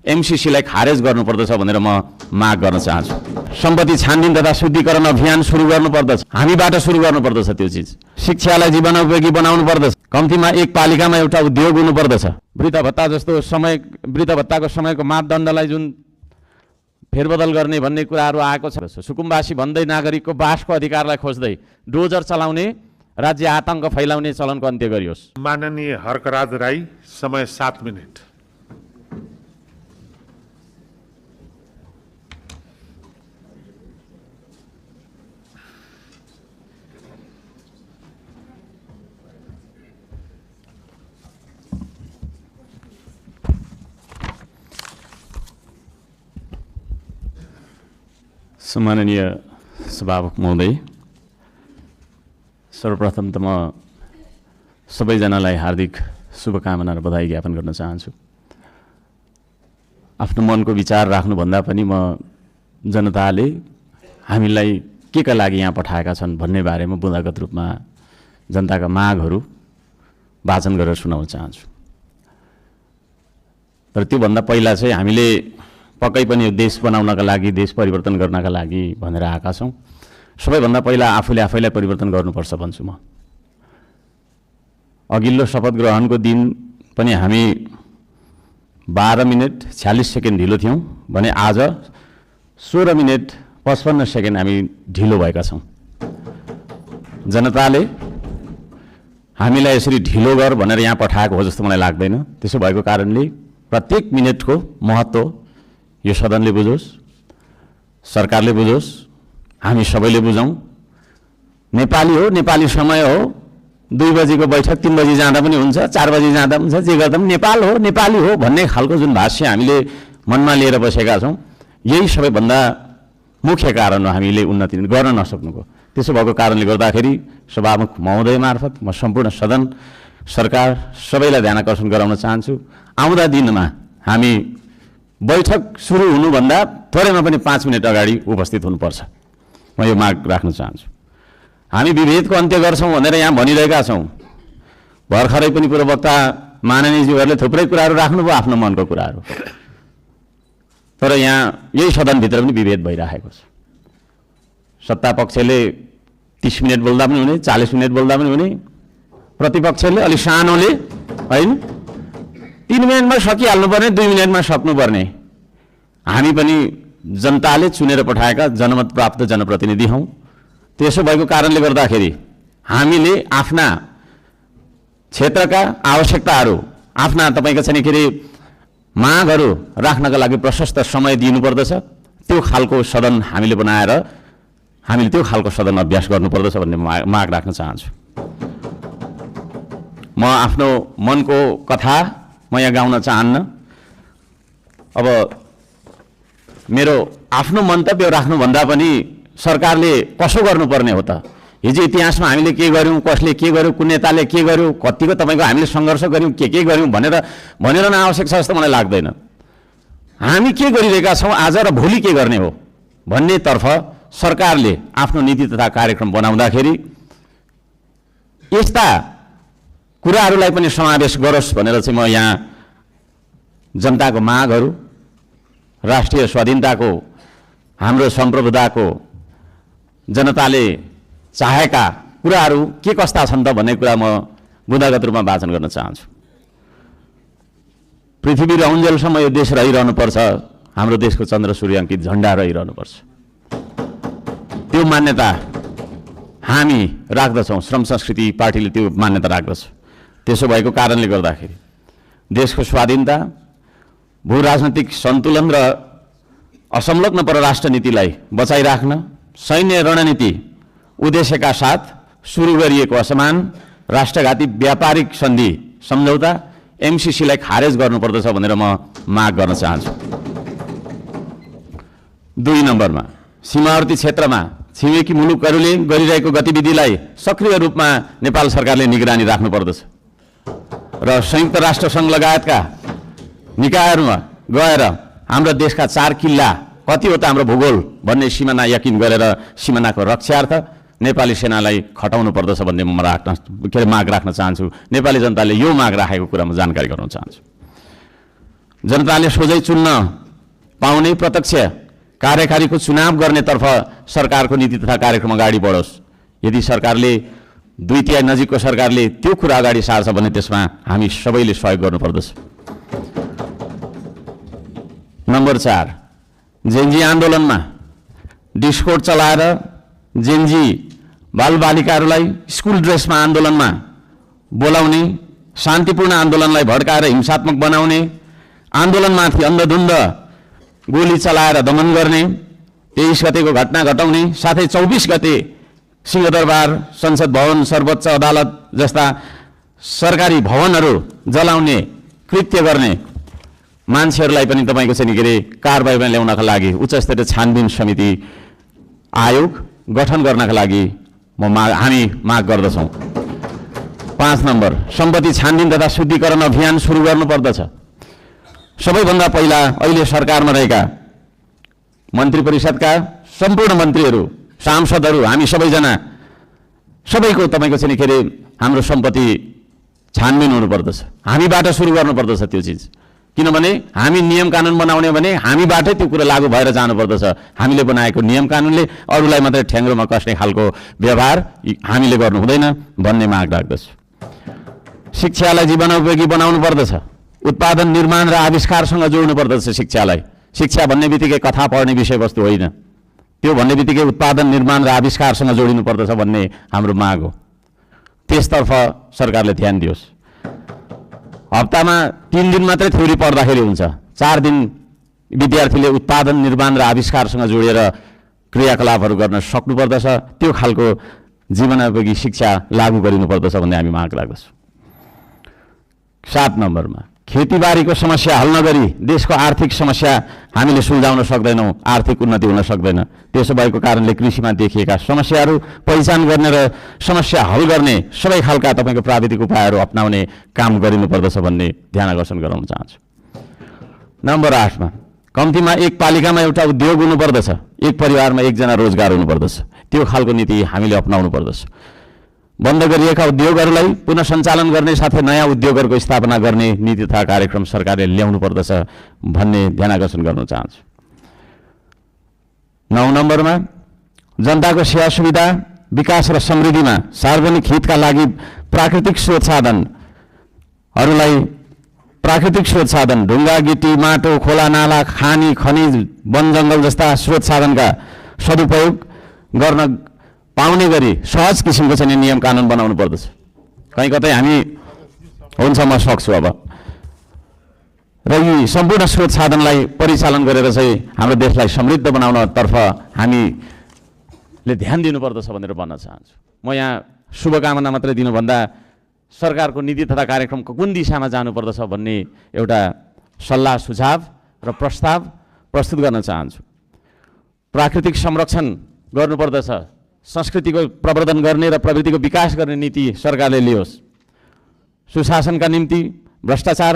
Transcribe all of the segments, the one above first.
एमसीसीलाई खारेज गर्नुपर्दछ भनेर म माग गर्न चाहन्छु। सम्पत्ति छानबिन तथा शुद्धिकरण अभियान सुरु गर्नुपर्दछ, हामीबाट सुरु गर्नुपर्दछ त्यो चिज। शिक्षालाई जीवनोपयोगी बनाउनु पर्दछ, कम्तीमा एक पालिकामा एउटा उद्योग हुनुपर्दछ। वृद्ध भत्ता जस्तो वृद्ध भत्ताको समयको मापदण्डलाई जुन फेरबदल गर्ने भन्ने कुराहरू आएको छ। सुकुम्बासी भन्दै नागरिकको बासको अधिकारलाई खोज्दै डोजर चलाउने, राज्य आतंक फैलाउने चलनको अन्त्य गरियोस्। माननीय हर्कराज राई, समय 7 मिनट। सम्माननीय सभामुख महोदय, सर्वप्रथम त म सबैजनालाई हार्दिक शुभकामना र बधाई ज्ञापन गर्न चाहन्छु। आफ्नो मनको विचार राख्नुभन्दा पनि म जनताले हामीलाई के का लागि यहाँ पठाएका छन् भन्ने बारेमा बुँदागत रूपमा जनताका मागहरू वाचन गरेर सुनाउन चाहन्छु। तर त्योभन्दा पहिला चाहिँ हामीले पक्कै पनि देश बनाउनका लागि, देश परिवर्तन गर्नका लागि भनेर आएका छौँ। सबैभन्दा पहिला आफूले आफैलाई परिवर्तन गर्नुपर्छ भन्छु म। अघिल्लो शपथ ग्रहणको दिन पनि हामी 12 मिनट 46 सेकेन्ड ढिलो थियौँ भने आज 16 मिनट 55 सेकेन्ड हामी ढिलो भएका छौँ। जनताले हामीलाई यसरी ढिलो गर भनेर यहाँ पठाएको हो जस्तो मलाई लाग्दैन। त्यसो भएको कारणले प्रत्येक मिनटको महत्त्व यो सदनले बुझोस्, सरकारले बुझोस्, हामी सबैले बुझौँ। नेपाली हो, नेपाली समय हो। 2 बजीको बैठक 3 बजी जाँदा पनि हुन्छ, 4 बजी जाँदा पनि हुन्छ, जे गर्दा पनि नेपाल हो, नेपाली हो भन्ने खालको जुन भाष्य हामीले मनमा लिएर बसेका छौँ, यही सबैभन्दा मुख्य कारण हो हामीले उन्नति गर्न नसक्नुको। त्यसो भएको कारणले गर्दाखेरि सभामुख महोदय मार्फत म सम्पूर्ण सदन, सरकार सबैलाई ध्यान आकर्षण गराउन चाहन्छु। आउँदा दिनमा हामी बैठक सुरु हुनुभन्दा थोरैमा पनि 5 मिनट अगाडि उपस्थित हुनुपर्छ। म यो माग राख्न चाहन्छु। हामी विभेदको अन्त्य गर्छौँ भनेर यहाँ भनिरहेका छौँ। भर्खरै पनि पूर्ववक्ता माननीयज्यूहरूले थुप्रै कुराहरू राख्नुभयो, आफ्नो मनको कुराहरू। तर यहाँ यही सदनभित्र पनि विभेद भइरहेको छ। सत्ता पक्षले 30 मिनट बोल्दा पनि हुने, 40 मिनट बोल्दा पनि हुने, प्रतिपक्षले अलि सानोले होइन 3 मिनटमा सकिहाल्नुपर्ने, 2 मिनटमा सक्नुपर्ने। हामी पनि जनताले चुनेर पठाएका जनमत प्राप्त जनप्रतिनिधि हौँ। त्यसो भएको कारणले गर्दाखेरि हामीले आफ्ना क्षेत्रका आवश्यकताहरू, आफ्ना तपाईँको चाहिँ के अरे मागहरू राख्नका लागि प्रशस्त समय दिनुपर्दछ। त्यो खालको सदन हामीले बनाएर हामीले त्यो खालको सदन अभ्यास गर्नुपर्दछ भन्ने माग राख्न चाहन्छु। म आफ्नो मनको कथा म यहाँ गाउन चाहन्न। अब मेरो आफ्नो मन्तव्य राख्नुभन्दा पनि सरकारले कसो गर्नुपर्ने हो त? हिजो इतिहासमा हामीले के गर्यौँ, कसले के गर्यो, कुन नेताले के गर्यो, कतिको तपाईँको हामीले सङ्घर्ष गऱ्यौँ, के गर्यौँ भनेर नआवश्यक छ जस्तो मलाई लाग्दैन। हामी के गरिरहेका छौँ आज र भोलि के गर्ने हो भन्नेतर्फ सरकारले आफ्नो नीति तथा कार्यक्रम बनाउँदाखेरि यस्ता कुराहरूलाई पनि समावेश गरोस् भनेर चाहिँ म यहाँ जनताको मागहरू, राष्ट्रिय स्वाधीनताको, हाम्रो सम्प्रभुताको, जनताले चाहेका कुराहरू के कस्ता छन् त भन्ने कुरा म बुँदागत रूपमा वाचन गर्न चाहन्छु। पृथ्वी रहन्जेलसम्म यो देश रहिरहनुपर्छ, हाम्रो देशको चन्द्र सूर्याङ्कित झन्डा रहिरहनुपर्छ। त्यो मान्यता हामी राख्दछौँ। श्रम संस्कृति पार्टीले त्यो मान्यता राख्दछ। त्यसो भएको कारणले गर्दाखेरि देशको स्वाधीनता, भू राजनैतिक सन्तुलन र असंलग्न परराष्ट्र नीतिलाई बचाइराख्न सैन्य रणनीति उद्देश्यका साथ सुरु गरिएको असमान राष्ट्रघाती व्यापारिक सन्धि सम्झौता एमसीसीलाई खारेज गर्नुपर्दछ भनेर म माग गर्न चाहन्छु। 2 नम्बरमा सीमावर्ती क्षेत्रमा छिमेकी मुलुकहरूले गरिरहेको गतिविधिलाई सक्रिय रूपमा नेपाल सरकारले निगरानी राख्नुपर्दछ र संयुक्त राष्ट्र सङ्घ लगायतका निकायहरूमा गएर हाम्रो देशका 4 किल्ला कति हो त हाम्रो भूगोल भन्ने सिमाना यकिन गरेर सिमानाको रक्षार्थ नेपाली सेनालाई खटाउनु पर्दछ भन्ने म माग राख्न चाहन्छु। नेपाली जनताले यो माग राखेको कुरा म जानकारी गराउन चाहन्छु। जनताले सोझै चुन्न पाउने प्रत्यक्ष कार्यकारीको चुनाव गर्नेतर्फ सरकारको नीति तथा कार्यक्रम अगाडि बढोस्। यदि सरकारले 2/3 नजिकको सरकारले त्यो कुरा अगाडि सार्छ भने त्यसमा हामी सबैले सहयोग गर्नुपर्दछ। नम्बर 4, जेनजी आन्दोलनमा डिस्कोड चलाएर जेनजी बालबालिकाहरूलाई स्कुल ड्रेसमा आन्दोलनमा बोलाउने, शान्तिपूर्ण आन्दोलनलाई भड्काएर हिंसात्मक बनाउने, आन्दोलनमाथि अन्धधुन्ध गोली चलाएर दमन गर्ने, 23 गतेको घटना घटाउने, साथै 24 गते सिंहदरबार, संसद भवन, सर्वोच्च अदालत जस्ता सरकारी भवनहरू जलाउने कृत्य गर्ने मान्छेहरूलाई पनि तपाईँको चाहिँ के अरे कारबाहीमा ल्याउनका लागि उच्च स्तरीय छानबिन समिति आयोग गठन गर्नका लागि हामी माग गर्दछौँ। 5 नम्बर, सम्पत्ति छानबिन तथा शुद्धिकरण अभियान सुरु गर्नुपर्दछ। सबैभन्दा पहिला अहिले सरकारमा रहेका मन्त्री परिषदका सम्पूर्ण मन्त्रीहरू, सांसदहरू, हामी सबैजना सबैको तपाईँको चाहिँ के अरे हाम्रो सम्पत्ति छानबिन हुनुपर्दछ। हामीबाट सुरु गर्नुपर्दछ त्यो चिज, किनभने हामी नियम कानुन बनाउने भने हामीबाटै त्यो कुरा लागू भएर जानुपर्दछ। हामीले बनाएको नियम कानुनले अरूलाई मात्रै ठ्याङ्ग्रोमा कस्ने खालको व्यवहार हामीले गर्नु हुँदैन भन्ने माग राख्दछु। शिक्षालाई जीवनोपयोगी बनाउनु पर्दछ। उत्पादन, निर्माण र आविष्कारसँग जोड्नु पर्दछ शिक्षालाई। शिक्षा भन्ने बित्तिकै कथा पढ्ने विषयवस्तु होइन, त्यो भन्ने बित्तिकै उत्पादन, निर्माण र आविष्कारसँग जोडिनु पर्दछ भन्ने हाम्रो माग हो। त्यसतर्फ सरकारले ध्यान दियोस्। हप्तामा 3 दिन मात्रै थ्योरी पढ्दाखेरि हुन्छ, 4 दिन विद्यार्थीले उत्पादन, निर्माण र आविष्कारसँग जोडेर क्रियाकलापहरू गर्न सक्नुपर्दछ। त्यो खालको जीवनोपयोगी शिक्षा लागू गरिनुपर्दछ भन्ने हामी माग राख्दछौँ। 7 नम्बरमा, खेतीबारीको समस्या हल नगरी देशको आर्थिक समस्या हामीले सुल्झाउन सक्दैनौँ, आर्थिक उन्नति हुन सक्दैन। त्यसो भएको कारणले कृषिमा देखिएका समस्याहरू पहिचान गर्ने र समस्या हल गर्ने सबै खालका तपाईँको प्राविधिक उपायहरू अपनाउने काम गरिनुपर्दछ भन्ने ध्यान आकर्षण गराउन चाहन्छु। नम्बर 8मा, कम्तीमा एक पालिकामा एउटा उद्योग हुनुपर्दछ, एक परिवारमा एकजना रोजगार हुनुपर्दछ। त्यो खालको नीति हामीले अपनाउनु पर्दछ। बन्द गरिएका उद्योगहरूलाई पुनः सञ्चालन गर्ने साथै नयाँ उद्योगहरूको स्थापना गर्ने नीति तथा कार्यक्रम सरकारले ल्याउनु पर्दछ भन्ने ध्यान आकर्षण गर्न चाहन्छु। 9 नम्बरमा, जनताको सेवा सुविधा, विकास र समृद्धिमा सार्वजनिक हितका लागि प्राकृतिक स्रोत साधन ढुङ्गा, गिटी, माटो, खोला, नाला, खानी, खनिज, वन जङ्गल जस्ता स्रोत साधनका सदुपयोग गर्न पाउने गरी सहज किसिमको चाहिँ नियम कानुन बनाउनु पर्दछ। कहीँ कतै हामी हुन्छ म सक्छु अब र यी सम्पूर्ण स्रोत साधनलाई परिचालन गरेर चाहिँ हाम्रो देशलाई समृद्ध बनाउनतर्फ हामीले ध्यान दिनुपर्दछ भनेर भन्न चाहन्छु। म यहाँ शुभकामना मात्रै दिनुभन्दा सरकारको नीति तथा कार्यक्रमको कुन दिशामा जानुपर्दछ भन्ने एउटा सल्लाह सुझाव र प्रस्ताव प्रस्तुत गर्न चाहन्छु। प्राकृतिक संरक्षण गर्नुपर्दछ, संस्कृतिको प्रवर्धन गर्ने र प्रवृत्तिको विकास गर्ने नीति सरकारले लियोस्। सुशासनका निम्ति भ्रष्टाचार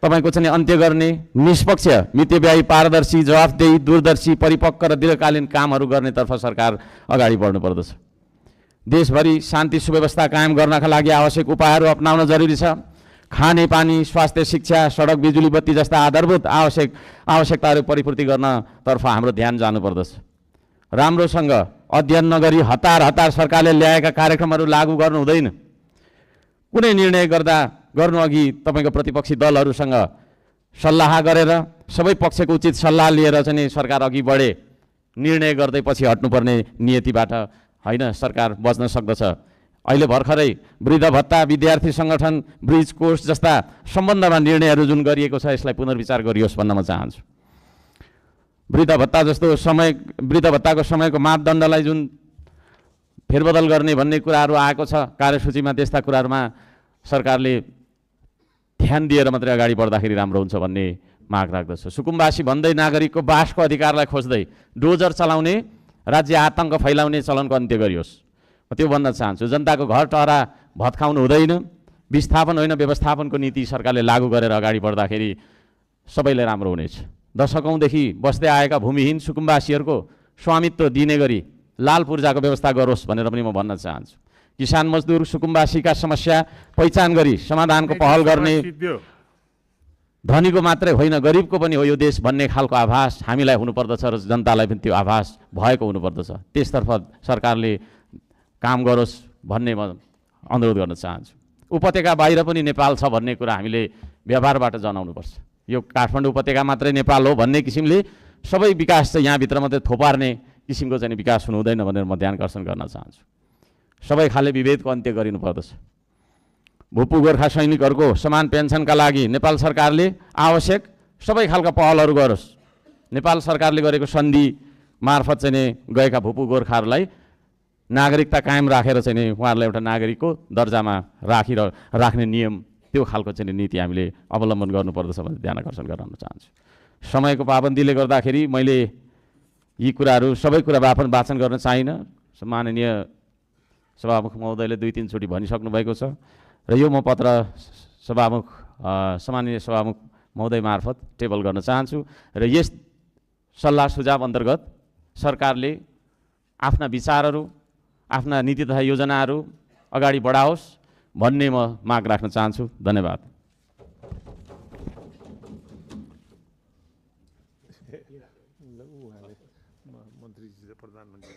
तपाईँको चाहिँ अन्त्य गर्ने, निष्पक्ष, मितव्ययी, पारदर्शी, जवाफदेही, दूरदर्शी, परिपक्व र दीर्घकालीन कामहरू गर्नेतर्फ सरकार अगाडि बढ्नुपर्दछ। देशभरि शान्ति सुव्यवस्था कायम गर्नका लागि आवश्यक उपायहरू अपनाउन जरुरी छ। खाने पानी, स्वास्थ्य, शिक्षा, सडक, बिजुली, बत्ती जस्ता आधारभूत आवश्यकताहरू परिपूर्ति गर्नतर्फ हाम्रो ध्यान जानुपर्दछ। राम्रोसँग अध्ययन नगरी हतार सरकारले ल्याएका कार्यक्रमहरू लागू गर्नु हुँदैन। कुनै निर्णय गर्नु अघि तपाईँको प्रतिपक्षी दलहरूसँग सल्लाह गरेर सबै पक्षको उचित सल्लाह लिएर चाहिँ सरकार अघि बढे। निर्णय गर्दै पछि हट्नुपर्ने नियतिबाट होइन सरकार बच्न सक्दछ। अहिले भर्खरै वृद्ध भत्ता, विद्यार्थी सङ्गठन, ब्रिज कोर्स जस्ता सम्बन्धमा निर्णयहरू जुन गरिएको छ यसलाई पुनर्विचार गरियोस् भन्न म चाहन्छु। वृद्ध भत्ताको समयको मापदण्डलाई जुन फेरबदल गर्ने भन्ने कुराहरू आएको छ कार्यसूचीमा, त्यस्ता कुराहरूमा सरकारले ध्यान दिएर मात्रै अगाडि बढ्दाखेरि राम्रो हुन्छ भन्ने माग राख्दछु। सुकुम्बासी भन्दै नागरिकको बासको अधिकारलाई खोज्दै डोजर चलाउने, राज्य आतङ्क फैलाउने चलनको अन्त्य गरियोस्। म त्यो भन्न चाहन्छु। जनताको घर टहरा भत्काउनु हुँदैन। विस्थापन होइन व्यवस्थापनको नीति सरकारले लागू गरेर अगाडि बढ्दाखेरि सबैलाई राम्रो हुनेछ। दशकौँदेखि बस्दै आएका भूमिहीन सुकुम्बासीहरूको स्वामित्व दिने गरी लाल पूर्जाको व्यवस्था गरोस् भनेर पनि म भन्न चाहन्छु। किसान मजदुर सुकुम्बासीका समस्या पहिचान गरी समाधानको पहल गर्ने धनीको मात्रै होइन गरिबको पनि हो यो देश भन्ने खालको आभास हामीलाई हुनुपर्दछ र जनतालाई पनि त्यो आभास भएको हुनुपर्दछ। त्यसतर्फ सरकारले काम गरोस् भन्ने म अनुरोध गर्न चाहन्छु। उपत्यका बाहिर पनि नेपाल छ भन्ने कुरा हामीले व्यवहारबाट जनाउनुपर्छ। यो काठमाडौँ उपत्यका मात्रै नेपाल हो भन्ने किसिमले सबै विकास चाहिँ यहाँभित्र मात्रै थोपार्ने किसिमको चाहिँ विकास हुनु हुँदैन भनेर म ध्यानकर्षण गर्न चाहन्छु। सबै खाले विभेदको अन्त्य गरिनुपर्दछ। भूपू गोर्खा सैनिकहरूको समान पेन्सनका लागि नेपाल सरकारले आवश्यक सबै खालका पहलहरू गरोस्। नेपाल सरकारले गरेको सन्धि मार्फत चाहिँ नि गएका भूपू गोर्खाहरूलाई नागरिकता कायम राखेर चाहिँ नि उहाँहरूलाई एउटा नागरिकको दर्जामा राख्ने नियम त्यो खालको चाहिँ नीति हामीले अवलम्बन गर्नुपर्दछ भनेर ध्यान आकर्षण गराउन चाहन्छु। समयको पाबन्दीले गर्दाखेरि मैले यी कुराहरू सबै कुरा वाचन गर्न चाहिनँ। माननीय सभामुख महोदयले 2-3 चोटि भनिसक्नु भएको छ र यो म पत्र सम्माननीय सभामुख महोदय मार्फत टेबल गर्न चाहन्छु र यस सल्लाह सुझाव अन्तर्गत सरकारले आफ्ना विचारहरू आफ्ना नीति तथा योजनाहरू अगाडि बढाओस् भन्ने म माग राख्न चाहन्छु। धन्यवाद। मन्त्रीजी प्रधानमन्त्री